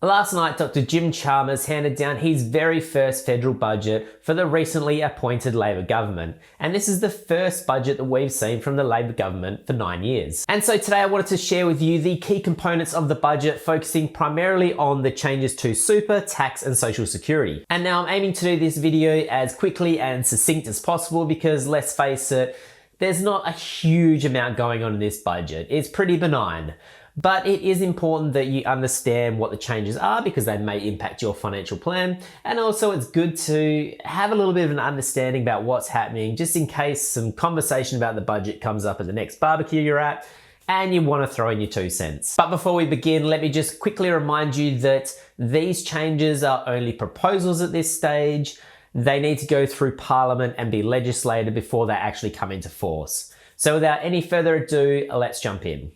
Last night, Dr. Jim Chalmers handed down his very first federal budget for the recently appointed Labor government. And this is the first budget that we've seen from the Labor government for 9 years. And so today I wanted to share with you the key components of the budget, focusing primarily on the changes to super, tax, and social security. And now I'm aiming to do this video as quickly and succinct as possible because, let's face it, there's not a huge amount going on in this budget. It's pretty benign. But it is important that you understand what the changes are because they may impact your financial plan. And also it's good to have a little bit of an understanding about what's happening just in case some conversation about the budget comes up at the next barbecue you're at and you want to throw in your 2 cents. But before we begin, let me just quickly remind you that these changes are only proposals at this stage. They need to go through Parliament and be legislated before they actually come into force. So without any further ado, let's jump in.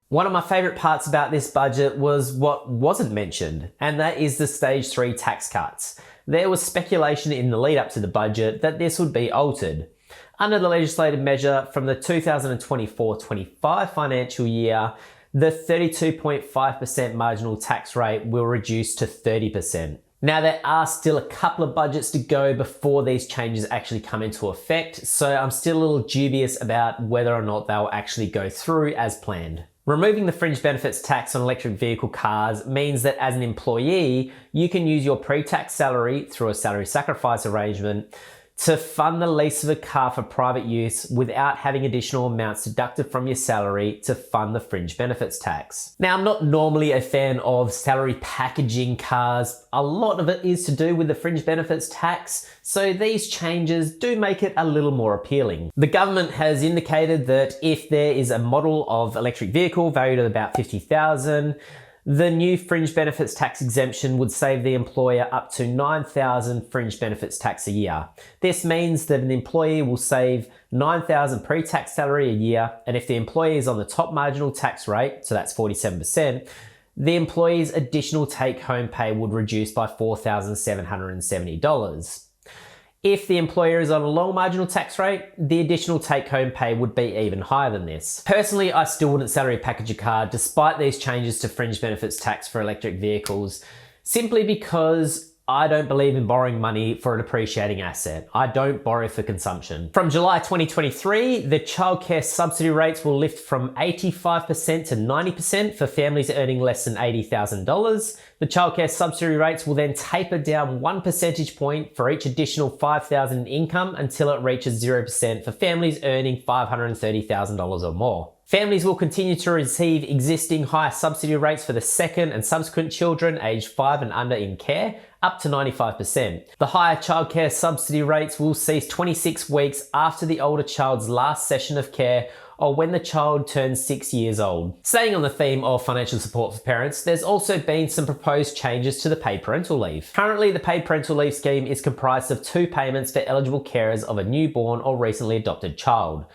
One of my favourite parts about this budget was what wasn't mentioned, and that is the Stage 3 tax cuts. There was speculation in the lead up to the budget that this would be altered. Under the legislative measure from the 2024-25 financial year, the 32.5% marginal tax rate will reduce to 30%. Now, there are still a couple of budgets to go before these changes actually come into effect, so I'm still a little dubious about whether or not they'll actually go through as planned. Removing the fringe benefits tax on electric vehicle cars means that as an employee, you can use your pre-tax salary through a salary sacrifice arrangement to fund the lease of a car for private use without having additional amounts deducted from your salary to fund the fringe benefits tax. Now, I'm not normally a fan of salary packaging cars. A lot of it is to do with the fringe benefits tax, so these changes do make it a little more appealing. The government has indicated that if there is a model of electric vehicle valued at about $50,000, the new fringe benefits tax exemption would save the employer up to $9,000 fringe benefits tax a year. This means that an employee will save $9,000 pre-tax salary a year, and if the employee is on the top marginal tax rate, so that's 47%, the employee's additional take-home pay would reduce by $4,770. If the employer is on a low marginal tax rate, the additional take-home pay would be even higher than this. Personally, I still wouldn't salary package a car despite these changes to fringe benefits tax for electric vehicles, simply because I don't believe in borrowing money for a depreciating asset. I don't borrow for consumption. From July 2023, the childcare subsidy rates will lift from 85% to 90% for families earning less than $80,000. The childcare subsidy rates will then taper down 1 percentage point for each additional $5,000 in income until it reaches 0% for families earning $530,000 or more. Families will continue to receive existing higher subsidy rates for the second and subsequent children aged 5 and under in care, up to 95%. The higher childcare subsidy rates will cease 26 weeks after the older child's last session of care or when the child turns 6 years old. Staying on the theme of financial support for parents, there's also been some proposed changes to the paid parental leave. Currently, the paid parental leave scheme is comprised of 2 payments for eligible carers of a newborn or recently adopted child.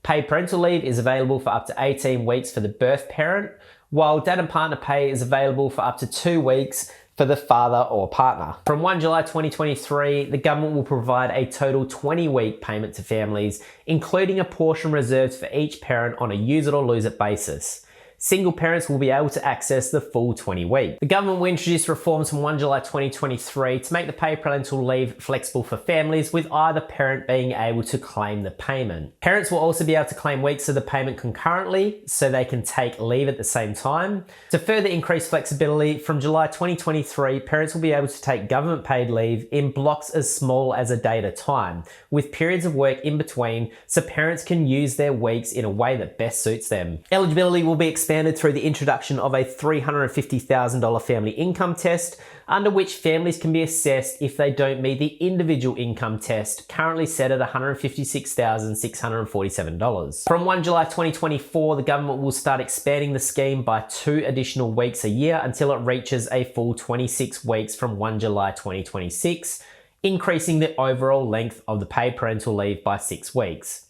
Paid parental leave is available for up to 18 weeks for the birth parent, while dad and partner pay is available for up to 2 weeks for the father or partner. From 1 July 2023, the government will provide a total 20-week payment to families, including a portion reserved for each parent on a use it or lose it basis. Single parents will be able to access the full 20 weeks. The government will introduce reforms from 1 July 2023 to make the paid parental leave flexible for families, with either parent being able to claim the payment. Parents will also be able to claim weeks of the payment concurrently, so they can take leave at the same time. To further increase flexibility, from July 2023, parents will be able to take government paid leave in blocks as small as a day at a time, with periods of work in between, so parents can use their weeks in a way that best suits them. Eligibility will be expanded through the introduction of a $350,000 family income test, under which families can be assessed if they don't meet the individual income test, currently set at $156,647. From 1 July 2024, the government will start expanding the scheme by 2 additional weeks a year until it reaches a full 26 weeks from 1 July 2026, increasing the overall length of the paid parental leave by 6 weeks.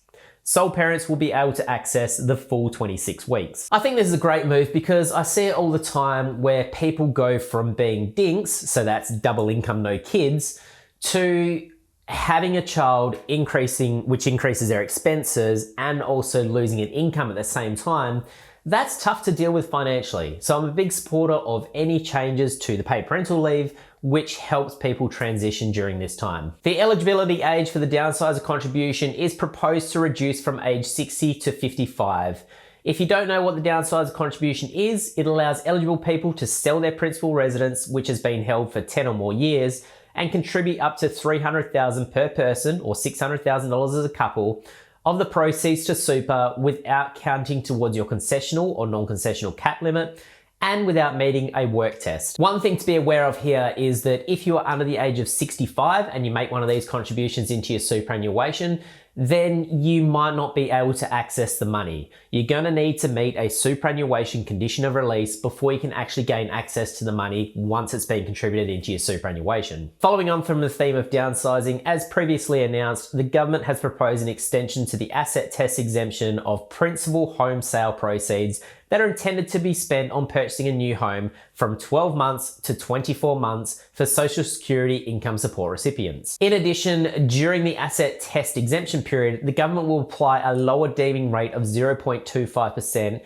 Sole parents will be able to access the full 26 weeks. I think this is a great move because I see it all the time where people go from being dinks, so that's double income, no kids, to Having a child which increases their expenses and also losing an income at the same time, that's tough to deal with financially. So I'm a big supporter of any changes to the paid parental leave, which helps people transition during this time. The eligibility age for the downsizer contribution is proposed to reduce from age 60 to 55. If you don't know what the downsizer contribution is, it allows eligible people to sell their principal residence, which has been held for 10 or more years, and contribute up to $300,000 per person, or $600,000 as a couple, of the proceeds to super without counting towards your concessional or non-concessional cap limit, and without meeting a work test. One thing to be aware of here is that if you are under the age of 65 and you make one of these contributions into your superannuation, then you might not be able to access the money. You're gonna need to meet a superannuation condition of release before you can actually gain access to the money once it's been contributed into your superannuation. Following on from the theme of downsizing, as previously announced, the government has proposed an extension to the asset test exemption of principal home sale proceeds that are intended to be spent on purchasing a new home from 12 months to 24 months for Social Security income support recipients. In addition, during the asset test exemption period, the government will apply a lower deeming rate of 0.25%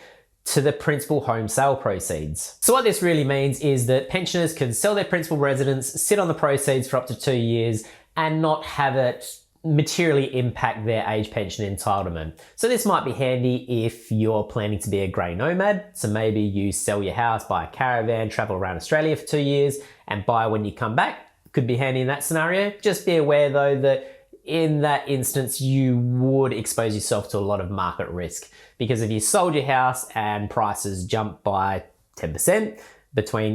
to the principal home sale proceeds. So what this really means is that pensioners can sell their principal residence, sit on the proceeds for up to 2 years, and not have it materially impact their age pension entitlement. So this might be handy if you're planning to be a grey nomad. So maybe you sell your house, buy a caravan, travel around Australia for 2 years, and buy when you come back. Could be handy in that scenario. Just be aware though that in that instance, you would expose yourself to a lot of market risk, because if you sold your house and prices jump by 10%,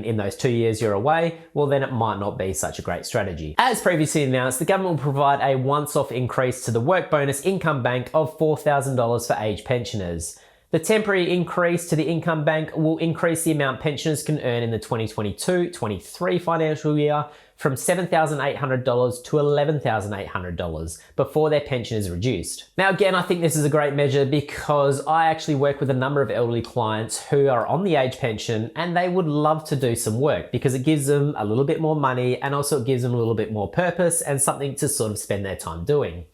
in those 2 years you're away, well then it might not be such a great strategy. As previously announced, the government will provide a once-off increase to the work bonus income bank of $4,000 for age pensioners. The temporary increase to the income bank will increase the amount pensioners can earn in the 2022-23 financial year from $7,800 to $11,800 before their pension is reduced. Now again, I think this is a great measure because I actually work with a number of elderly clients who are on the age pension and they would love to do some work because it gives them a little bit more money and also it gives them a little bit more purpose and something to sort of spend their time doing.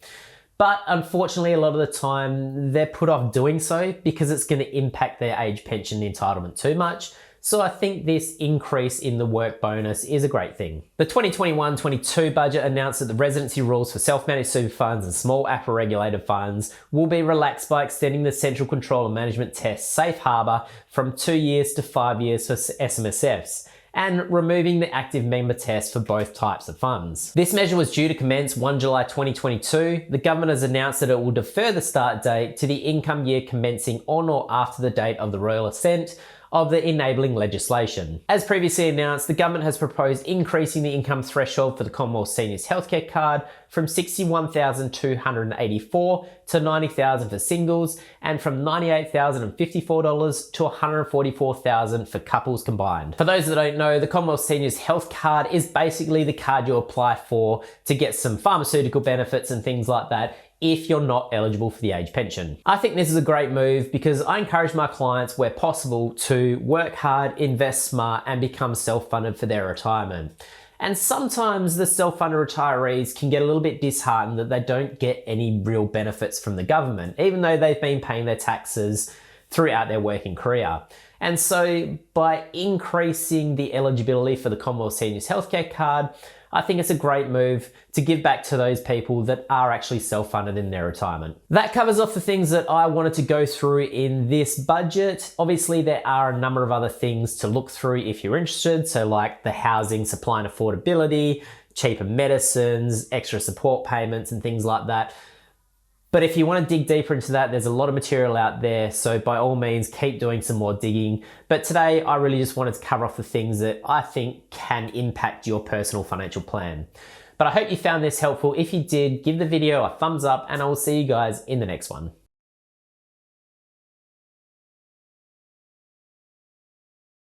But unfortunately, a lot of the time they're put off doing so because it's going to impact their age pension entitlement too much. So I think this increase in the work bonus is a great thing. The 2021-22 budget announced that the residency rules for self-managed super funds and small APRA regulated funds will be relaxed by extending the Central Control and Management Test safe harbour from 2 years to 5 years for SMSFs, and removing the active member test for both types of funds. This measure was due to commence 1 July 2022. The government has announced that it will defer the start date to the income year commencing on or after the date of the royal assent of the enabling legislation. As previously announced, the government has proposed increasing the income threshold for the Commonwealth Seniors Healthcare Card from $61,284 to $90,000 for singles and from $98,054 to $144,000 for couples combined. For those that don't know, the Commonwealth Seniors Health Card is basically the card you apply for to get some pharmaceutical benefits and things like that if you're not eligible for the age pension. I think this is a great move because I encourage my clients where possible to work hard, invest smart, and become self-funded for their retirement. And sometimes the self-funded retirees can get a little bit disheartened that they don't get any real benefits from the government, even though they've been paying their taxes throughout their working career. And so by increasing the eligibility for the Commonwealth Seniors Healthcare Card, I think it's a great move to give back to those people that are actually self-funded in their retirement. That covers off the things that I wanted to go through in this budget. Obviously, there are a number of other things to look through if you're interested. So like the housing supply and affordability, cheaper medicines, extra support payments and things like that. But if you want to dig deeper into that, there's a lot of material out there. So by all means, keep doing some more digging. But today, I really just wanted to cover off the things that I think can impact your personal financial plan. But I hope you found this helpful. If you did, give the video a thumbs up and I will see you guys in the next one.